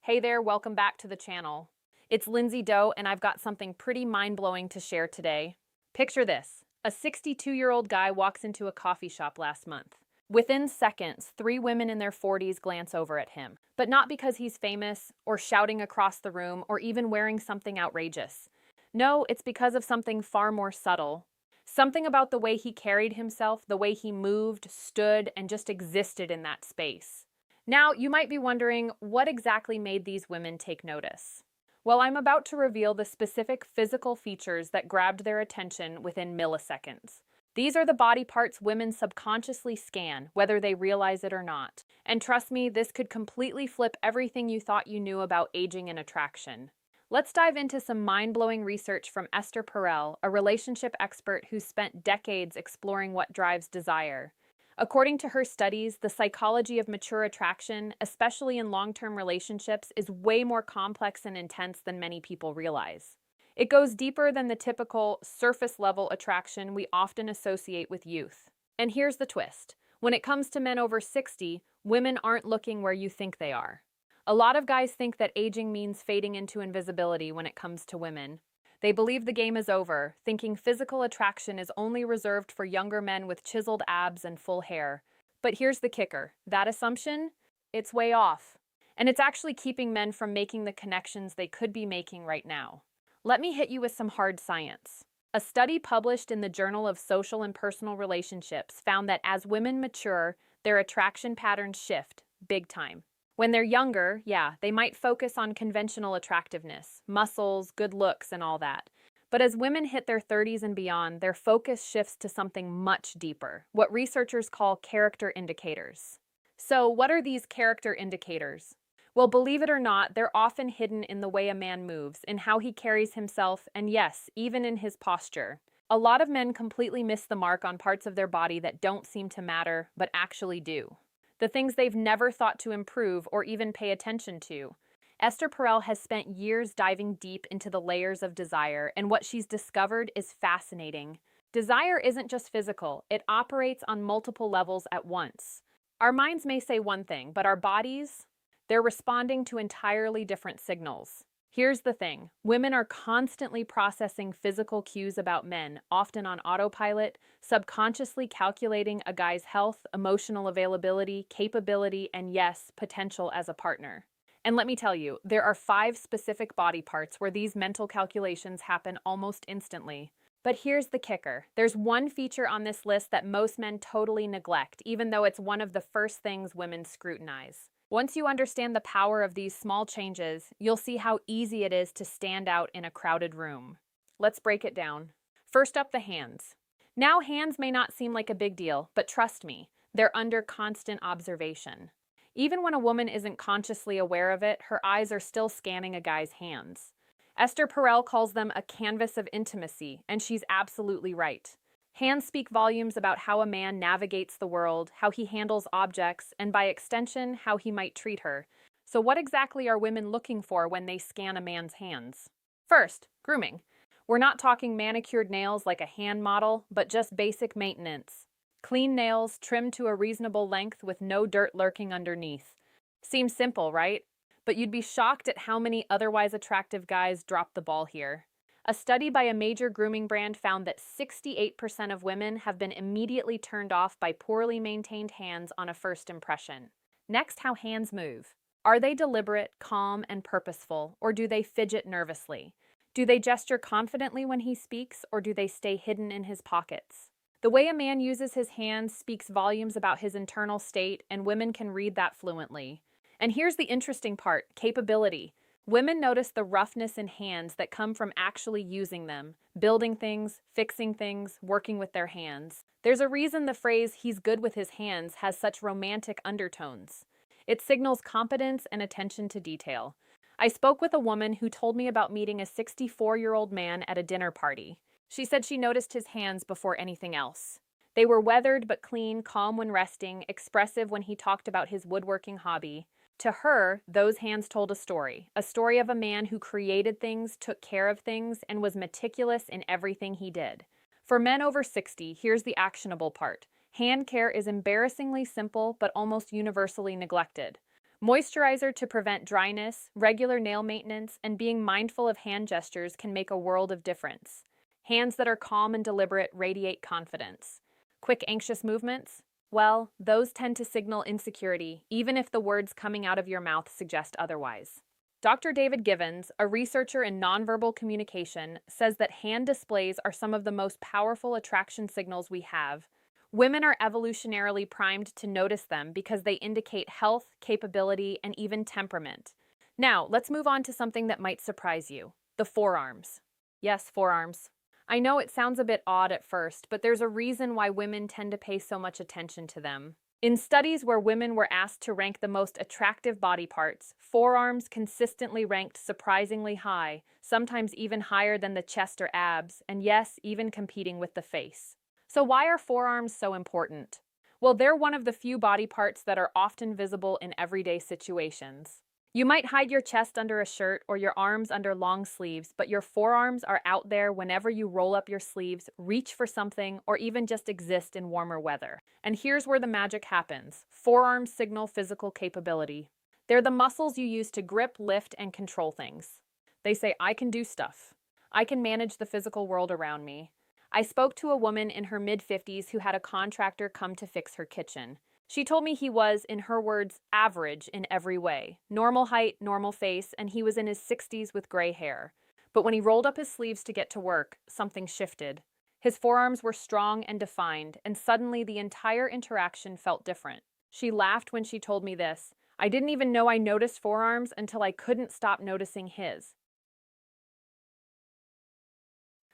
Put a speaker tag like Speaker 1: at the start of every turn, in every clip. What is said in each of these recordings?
Speaker 1: Hey there, welcome back to the channel. It's Lindsey Doe, and I've got something pretty mind-blowing to share today. Picture this. A 62-year-old guy walks into a coffee shop last month. Within seconds, three women in their 40s glance over at him. But not because he's famous, or shouting across the room, or even wearing something outrageous. No, it's because of something far more subtle. Something about the way he carried himself, the way he moved, stood, and just existed in that space. Now, you might be wondering, what exactly made these women take notice? Well, I'm about to reveal the specific physical features that grabbed their attention within milliseconds. These are the body parts women subconsciously scan, whether they realize it or not. And trust me, this could completely flip everything you thought you knew about aging and attraction. Let's dive into some mind-blowing research from Esther Perel, a relationship expert who spent decades exploring what drives desire. According to her studies, the psychology of mature attraction, especially in long-term relationships, is way more complex and intense than many people realize. It goes deeper than the typical surface-level attraction we often associate with youth. And here's the twist. When it comes to men over 60, women aren't looking where you think they are. A lot of guys think that aging means fading into invisibility when it comes to women. They believe the game is over, thinking physical attraction is only reserved for younger men with chiseled abs and full hair. But here's the kicker. That assumption? It's way off. And it's actually keeping men from making the connections they could be making right now. Let me hit you with some hard science. A study published in the Journal of Social and Personal Relationships found that as women mature, their attraction patterns shift, big time. When they're younger, they might focus on conventional attractiveness, muscles, good looks, and all that. But as women hit their 30s and beyond, their focus shifts to something much deeper, what researchers call character indicators. So, what are these character indicators? Well, believe it or not, they're often hidden in the way a man moves, in how he carries himself, and yes, even in his posture. A lot of men completely miss the mark on parts of their body that don't seem to matter, but actually do. The things they've never thought to improve or even pay attention to. Esther Perel has spent years diving deep into the layers of desire, and what she's discovered is fascinating. Desire isn't just physical, it operates on multiple levels at once. Our minds may say one thing, but our bodies, they're responding to entirely different signals. Here's the thing. Women are constantly processing physical cues about men, often on autopilot, subconsciously calculating a guy's health, emotional availability, capability, and yes, potential as a partner. And let me tell you, there are 5 specific body parts where these mental calculations happen almost instantly. But here's the kicker. There's one feature on this list that most men totally neglect, even though it's one of the first things women scrutinize. Once you understand the power of these small changes, you'll see how easy it is to stand out in a crowded room. Let's break it down. First up, the hands. Now, hands may not seem like a big deal, but trust me, they're under constant observation. Even when a woman isn't consciously aware of it, her eyes are still scanning a guy's hands. Esther Perel calls them a canvas of intimacy, and she's absolutely right. Hands speak volumes about how a man navigates the world, how he handles objects, and by extension, how he might treat her. So what exactly are women looking for when they scan a man's hands? First, grooming. We're not talking manicured nails like a hand model, but just basic maintenance. Clean nails, trimmed to a reasonable length with no dirt lurking underneath. Seems simple, right? But you'd be shocked at how many otherwise attractive guys drop the ball here. A study by a major grooming brand found that 68% of women have been immediately turned off by poorly maintained hands on a first impression. Next, how hands move. Are they deliberate, calm, and purposeful, or do they fidget nervously? Do they gesture confidently when he speaks, or do they stay hidden in his pockets? The way a man uses his hands speaks volumes about his internal state, and women can read that fluently. And here's the interesting part, capability. Women notice the roughness in hands that come from actually using them, building things, fixing things, working with their hands. There's a reason the phrase, "he's good with his hands," has such romantic undertones. It signals competence and attention to detail. I spoke with a woman who told me about meeting a 64-year-old man at a dinner party. She said she noticed his hands before anything else. They were weathered but clean, calm when resting, expressive when he talked about his woodworking hobby. To her, those hands told a story of a man who created things, took care of things, and was meticulous in everything he did. For men over 60, here's the actionable part. Hand care is embarrassingly simple but almost universally neglected. Moisturizer to prevent dryness, regular nail maintenance, and being mindful of hand gestures can make a world of difference. Hands that are calm and deliberate radiate confidence. Quick, anxious movements? Well, those tend to signal insecurity, even if the words coming out of your mouth suggest otherwise. Dr. David Givens, a researcher in nonverbal communication, says that hand displays are some of the most powerful attraction signals we have. Women are evolutionarily primed to notice them because they indicate health, capability, and even temperament. Now, let's move on to something that might surprise you: the forearms. Yes, forearms. I know it sounds a bit odd at first, but there's a reason why women tend to pay so much attention to them. In studies where women were asked to rank the most attractive body parts, forearms consistently ranked surprisingly high, sometimes even higher than the chest or abs, and yes, even competing with the face. So why are forearms so important? Well, they're one of the few body parts that are often visible in everyday situations. You might hide your chest under a shirt or your arms under long sleeves, but your forearms are out there whenever you roll up your sleeves, reach for something, or even just exist in warmer weather. And here's where the magic happens. Forearms signal physical capability. They're the muscles you use to grip, lift, and control things. They say, I can do stuff. I can manage the physical world around me. I spoke to a woman in her mid-50s who had a contractor come to fix her kitchen. She told me he was, in her words, average in every way. Normal height, normal face, and he was in his 60s with gray hair. But when he rolled up his sleeves to get to work, something shifted. His forearms were strong and defined, and suddenly the entire interaction felt different. She laughed when she told me this. I didn't even know I noticed forearms until I couldn't stop noticing his.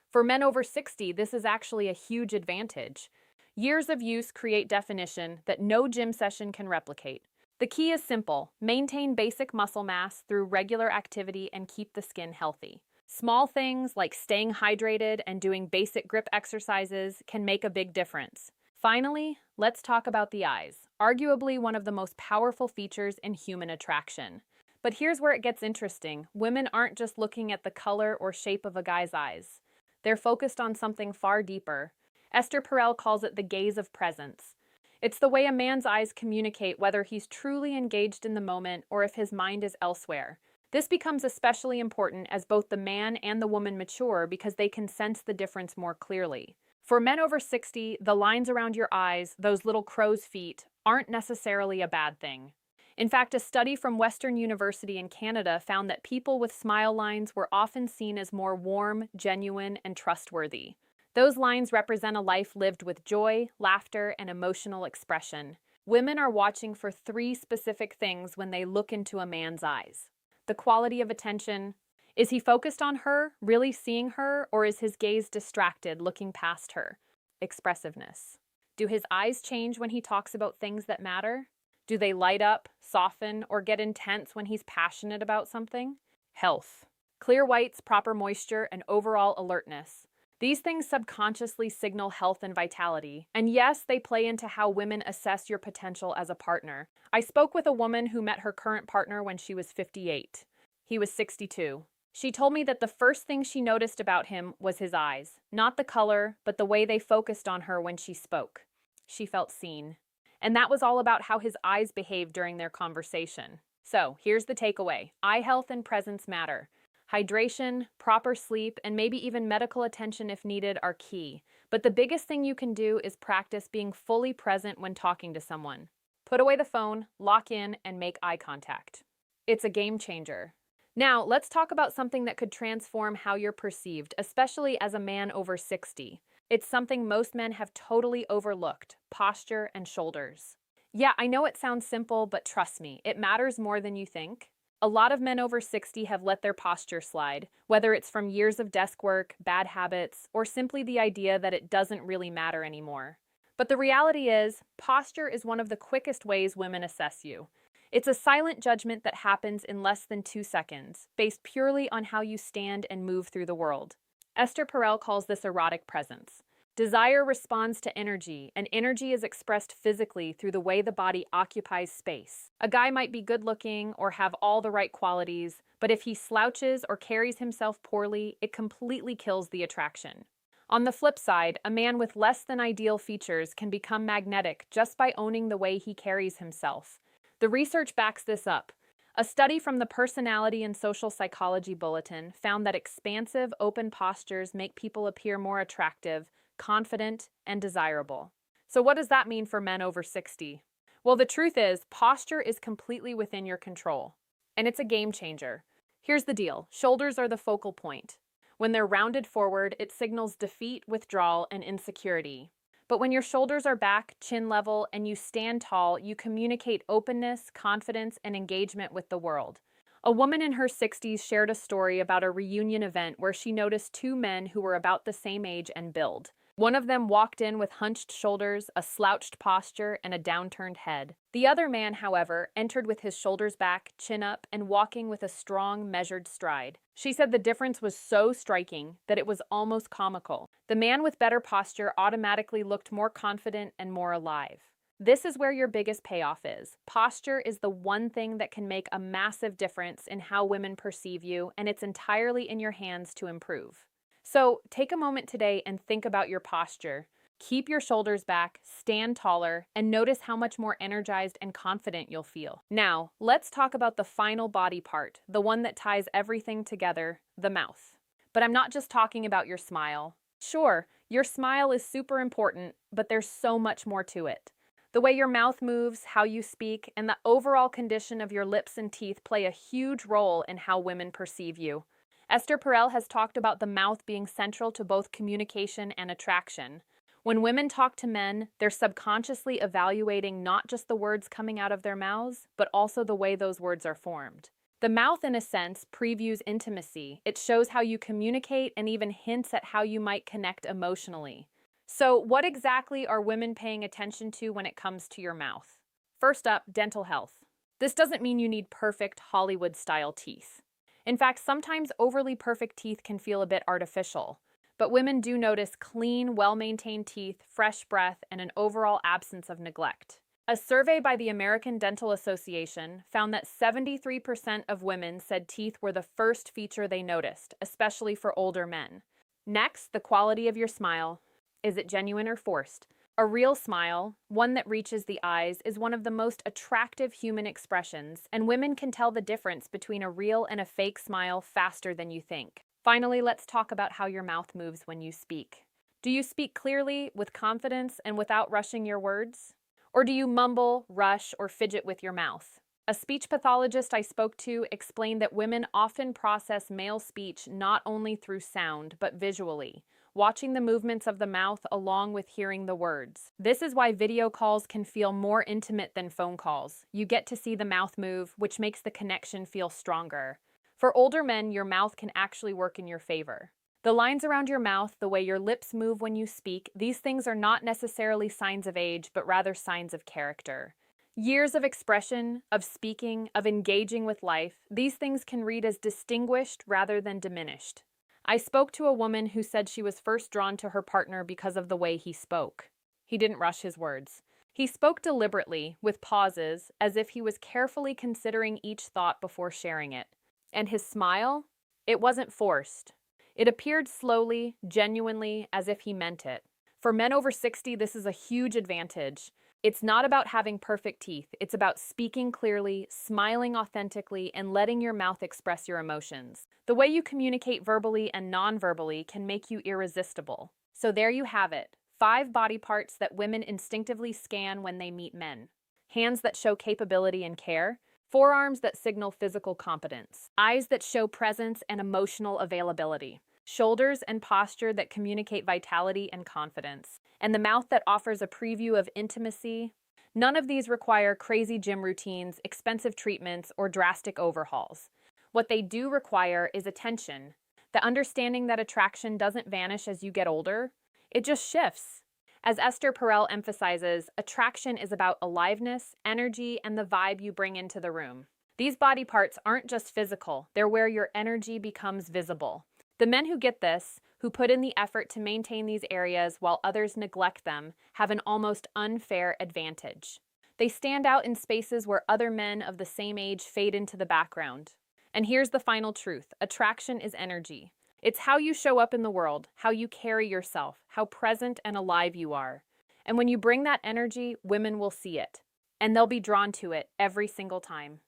Speaker 1: For men over 60, this is actually a huge advantage. Years of use create definition that no gym session can replicate. The key is simple: maintain basic muscle mass through regular activity and keep the skin healthy. Small things like staying hydrated and doing basic grip exercises can make a big difference. Finally, let's talk about the eyes, arguably one of the most powerful features in human attraction. But here's where it gets interesting. Women aren't just looking at the color or shape of a guy's eyes. They're focused on something far deeper. Esther Perel calls it the gaze of presence. It's the way a man's eyes communicate whether he's truly engaged in the moment or if his mind is elsewhere. This becomes especially important as both the man and the woman mature because they can sense the difference more clearly. For men over 60, the lines around your eyes, those little crow's feet, aren't necessarily a bad thing. In fact, a study from Western University in Canada found that people with smile lines were often seen as more warm, genuine, and trustworthy. Those lines represent a life lived with joy, laughter, and emotional expression. Women are watching for 3 specific things when they look into a man's eyes. The quality of attention. Is he focused on her, really seeing her, or is his gaze distracted, looking past her? Expressiveness. Do his eyes change when he talks about things that matter? Do they light up, soften, or get intense when he's passionate about something? Health. Clear whites, proper moisture, and overall alertness. These things subconsciously signal health and vitality. And yes, they play into how women assess your potential as a partner. I spoke with a woman who met her current partner when she was 58. He was 62. She told me that the first thing she noticed about him was his eyes. Not the color, but the way they focused on her when she spoke. She felt seen. And that was all about how his eyes behaved during their conversation. So, here's the takeaway. Eye health and presence matter. Hydration, proper sleep, and maybe even medical attention if needed are key. But the biggest thing you can do is practice being fully present when talking to someone. Put away the phone, lock in, and make eye contact. It's a game changer. Now, let's talk about something that could transform how you're perceived, especially as a man over 60. It's something most men have totally overlooked: posture and shoulders. Yeah, I know it sounds simple, but trust me, it matters more than you think. A lot of men over 60 have let their posture slide, whether it's from years of desk work, bad habits, or simply the idea that it doesn't really matter anymore. But the reality is, posture is one of the quickest ways women assess you. It's a silent judgment that happens in less than 2 seconds, based purely on how you stand and move through the world. Esther Perel calls this erotic presence. Desire responds to energy, and energy is expressed physically through the way the body occupies space. A guy might be good-looking or have all the right qualities, but if he slouches or carries himself poorly, it completely kills the attraction. On the flip side, a man with less than ideal features can become magnetic just by owning the way he carries himself. The research backs this up. A study from the Personality and Social Psychology Bulletin found that expansive, open postures make people appear more attractive, confident, and desirable. So what does that mean for men over 60? Well, the truth is, posture is completely within your control. And it's a game changer. Here's the deal. Shoulders are the focal point. When they're rounded forward, it signals defeat, withdrawal, and insecurity. But when your shoulders are back, chin level, and you stand tall, you communicate openness, confidence, and engagement with the world. A woman in her 60s shared a story about a reunion event where she noticed two men who were about the same age and build. One of them walked in with hunched shoulders, a slouched posture, and a downturned head. The other man, however, entered with his shoulders back, chin up, and walking with a strong, measured stride. She said the difference was so striking that it was almost comical. The man with better posture automatically looked more confident and more alive. This is where your biggest payoff is. Posture is the one thing that can make a massive difference in how women perceive you, and it's entirely in your hands to improve. So take a moment today and think about your posture. Keep your shoulders back, stand taller, and notice how much more energized and confident you'll feel. Now, let's talk about the final body part, the one that ties everything together, the mouth. But I'm not just talking about your smile. Sure, your smile is super important, but there's so much more to it. The way your mouth moves, how you speak, and the overall condition of your lips and teeth play a huge role in how women perceive you. Esther Perel has talked about the mouth being central to both communication and attraction. When women talk to men, they're subconsciously evaluating not just the words coming out of their mouths, but also the way those words are formed. The mouth, in a sense, previews intimacy. It shows how you communicate and even hints at how you might connect emotionally. So, what exactly are women paying attention to when it comes to your mouth? First up, dental health. This doesn't mean you need perfect Hollywood-style teeth. In fact, sometimes overly perfect teeth can feel a bit artificial, but women do notice clean, well-maintained teeth, fresh breath, and an overall absence of neglect. A survey by the American Dental Association found that 73% of women said teeth were the first feature they noticed, especially for older men. Next, the quality of your smile. Is it genuine or forced? A real smile, one that reaches the eyes, is one of the most attractive human expressions, and women can tell the difference between a real and a fake smile faster than you think. Finally, let's talk about how your mouth moves when you speak. Do you speak clearly, with confidence, and without rushing your words? Or do you mumble, rush, or fidget with your mouth? A speech pathologist I spoke to explained that women often process male speech not only through sound, but visually, watching the movements of the mouth along with hearing the words. This is why video calls can feel more intimate than phone calls. You get to see the mouth move, which makes the connection feel stronger. For older men, your mouth can actually work in your favor. The lines around your mouth, the way your lips move when you speak, these things are not necessarily signs of age, but rather signs of character. Years of expression, of speaking, of engaging with life, these things can read as distinguished rather than diminished. I spoke to a woman who said she was first drawn to her partner because of the way he spoke. He didn't rush his words. He spoke deliberately, with pauses, as if he was carefully considering each thought before sharing it. And his smile? It wasn't forced. It appeared slowly, genuinely, as if he meant it. For men over 60, this is a huge advantage. It's not about having perfect teeth. It's about speaking clearly, smiling authentically, and letting your mouth express your emotions. The way you communicate verbally and non-verbally can make you irresistible. So there you have it. 5 body parts that women instinctively scan when they meet men. Hands that show capability and care. Forearms that signal physical competence. Eyes that show presence and emotional availability. Shoulders and posture that communicate vitality and confidence. And the mouth that offers a preview of intimacy. None of these require crazy gym routines, expensive treatments, or drastic overhauls. What they do require is attention. The understanding that attraction doesn't vanish as you get older. It just shifts. As Esther Perel emphasizes, attraction is about aliveness, energy, and the vibe you bring into the room. These body parts aren't just physical, they're where your energy becomes visible. The men who get this, who put in the effort to maintain these areas while others neglect them, have an almost unfair advantage. They stand out in spaces where other men of the same age fade into the background. And here's the final truth. Attraction is energy. It's how you show up in the world, how you carry yourself, how present and alive you are. And when you bring that energy, women will see it. and they'll be drawn to it every single time.